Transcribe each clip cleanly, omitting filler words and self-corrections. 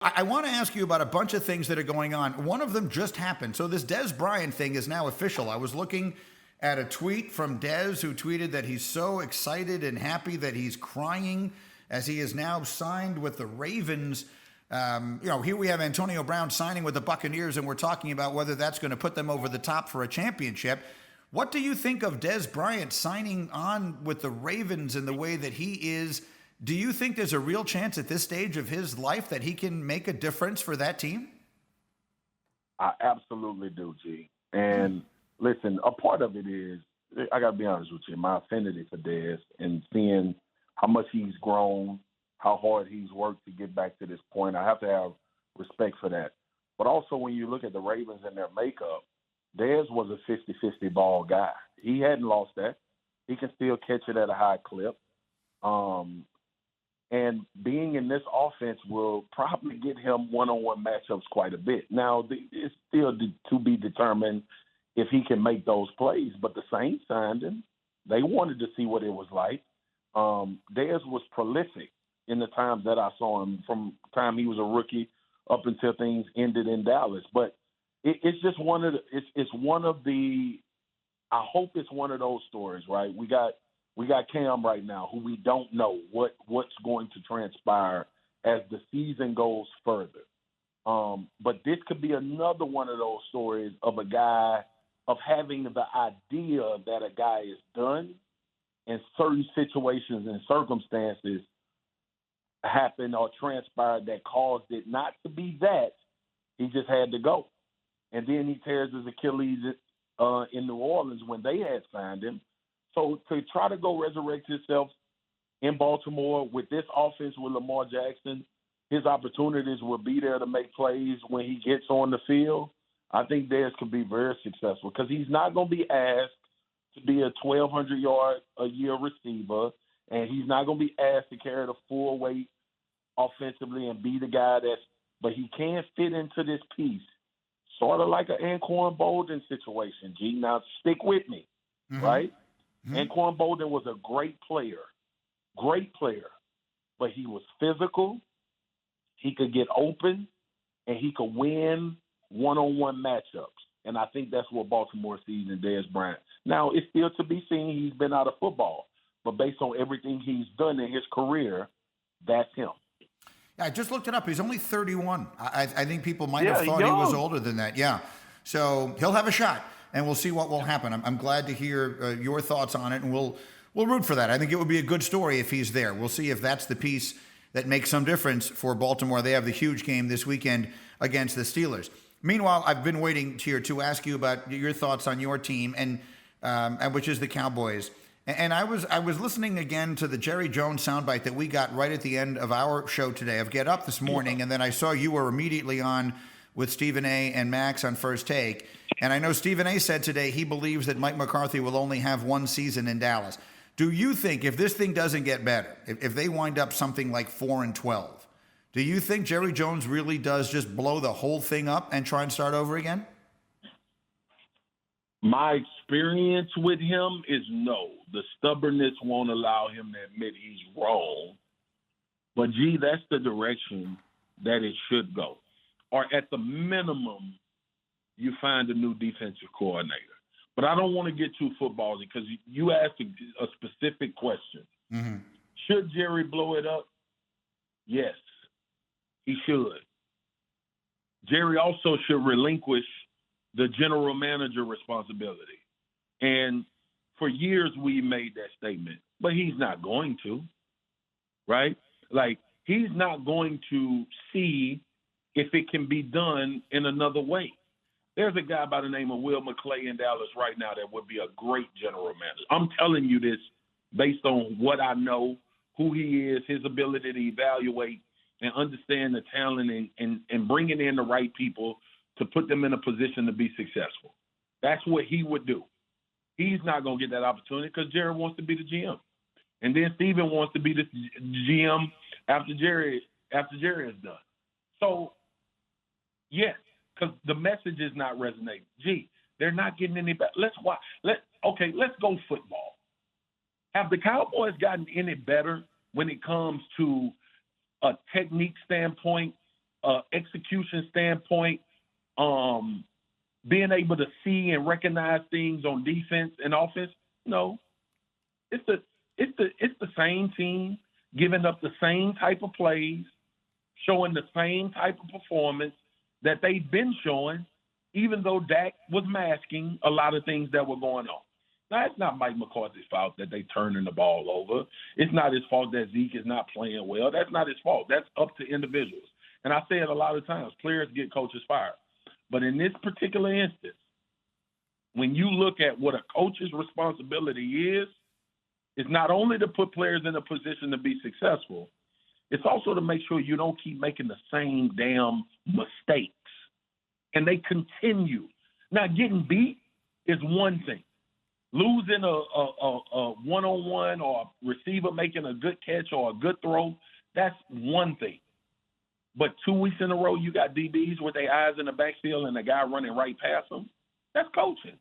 I want to ask you about a bunch of things that are going on. One of them just happened. So this Dez Bryant thing is now official. I was looking at a tweet from Dez, who tweeted that he's so excited and happy that he's crying as he is now signed with the Ravens. Here we have Antonio Brown signing with the Buccaneers, and we're talking about whether that's going to put them over the top for a championship. What do you think of Dez Bryant signing on with the Ravens in the way that he is? Do you think there's a real chance at this stage of his life that he can make a difference for that team? I absolutely do, G. And listen, a part of it is, I got to be honest with you, my affinity for Dez and seeing how much he's grown, how hard he's worked to get back to this point. I have to have respect for that. But also when you look at the Ravens and their makeup, Dez was a 50-50 ball guy. He hadn't lost that. He can still catch it at a high clip. And being in this offense will probably get him one-on-one matchups quite a bit. Now, it's still to be determined if he can make those plays. But the Saints signed him. They wanted to see what it was like. Dez was prolific in the times that I saw him, from the time he was a rookie up until things ended in Dallas. But it's just one of the I hope it's one of those stories, right? We got Cam right now, who we don't know what's going to transpire as the season goes further. But this could be another one of those stories of a guy, of having the idea that a guy is done, and certain situations and circumstances happened or transpired that caused it not to be that. He just had to go. And then he tears his Achilles in New Orleans when they had signed him. So to try to go resurrect himself in Baltimore with this offense with Lamar Jackson, his opportunities will be there to make plays when he gets on the field. I think Dez could be very successful because he's not going to be asked to be a 1,200-yard-a-year receiver, and he's not going to be asked to carry the full weight offensively and be the guy but he can fit into this piece, sort of like an Anquan Bolden situation, G. Now, stick with me, right? Anquan Bolden was a great player, but he was physical, he could get open, and he could win one-on-one matchups. And I think that's what Baltimore sees in Dez Bryant. Now, it's still to be seen. He's been out of football. But based on everything he's done in his career, that's him. Yeah, I just looked it up. He's only 31. I think people might have thought he was older than that. Yeah. So he'll have a shot, and we'll see what will happen. I'm glad to hear your thoughts on it, and we'll root for that. I think it would be a good story if he's there. We'll see if that's the piece that makes some difference for Baltimore. They have the huge game this weekend against the Steelers. Meanwhile, I've been waiting here to ask you about your thoughts on your team, and which is the Cowboys. And I was listening again to the Jerry Jones soundbite that we got right at the end of our show today of Get Up this morning, and then I saw you were immediately on with Stephen A. and Max on First Take. And I know Stephen A. said today he believes that Mike McCarthy will only have one season in Dallas. Do you think if this thing doesn't get better, if they wind up something like 4-12, do you think Jerry Jones really does just blow the whole thing up and try and start over again? My experience with him is no. The stubbornness won't allow him to admit he's wrong. But, gee, that's the direction that it should go. Or at the minimum, you find a new defensive coordinator. But I don't want to get too football because you asked a specific question. Mm-hmm. Should Jerry blow it up? Yes, he should. Jerry also should relinquish the general manager responsibility. And for years we made that statement, but he's not going to, right? Like, he's not going to see if it can be done in another way. There's a guy by the name of Will McClay in Dallas right now that would be a great general manager. I'm telling you this based on what I know, who he is, his ability to evaluate and understand the talent and bringing in the right people to put them in a position to be successful. That's what he would do. He's not going to get that opportunity because Jerry wants to be the GM. And then Steven wants to be the GM after Jerry is done. So, yes, because the message is not resonating. Gee, they're not getting any better. Let's go football. Have the Cowboys gotten any better when it comes to a technique standpoint execution standpoint, being able to see and recognize things on defense and offense? No. It's the same team giving up the same type of plays, showing the same type of performance that they've been showing, even though Dak was masking a lot of things that were going on. Now, it's not Mike McCarthy's fault that they turning the ball over. It's not his fault that Zeke is not playing well. That's not his fault. That's up to individuals. And I say it a lot of times, players get coaches fired. But in this particular instance, when you look at what a coach's responsibility is, it's not only to put players in a position to be successful, it's also to make sure you don't keep making the same damn mistakes. And they continue. Now, getting beat is one thing. Losing a one-on-one or a receiver making a good catch or a good throw, that's one thing. But 2 weeks in a row, you got DBs with their eyes in the backfield and the guy running right past them. That's coaching.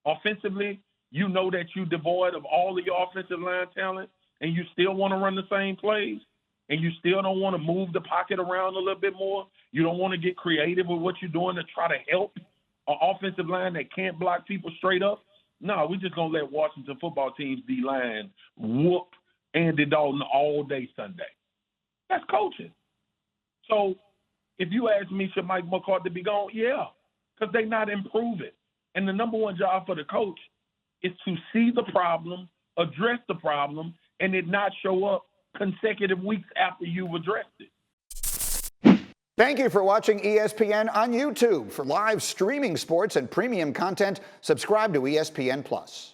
Offensively, you know that you're devoid of all of your offensive line talent, and you still want to run the same plays, and you still don't want to move the pocket around a little bit more. You don't want to get creative with what you're doing to try to help an offensive line that can't block people straight up. No, we're just going to let Washington football team's D-line whoop Andy Dalton all day Sunday. That's coaching. So if you ask me, should Mike McCarthy be gone? Yeah, because they're not improving. And the number one job for the coach is to see the problem, address the problem, and it not show up consecutive weeks after you've addressed it. Thank you for watching ESPN on YouTube. For live streaming sports and premium content, subscribe to ESPN+.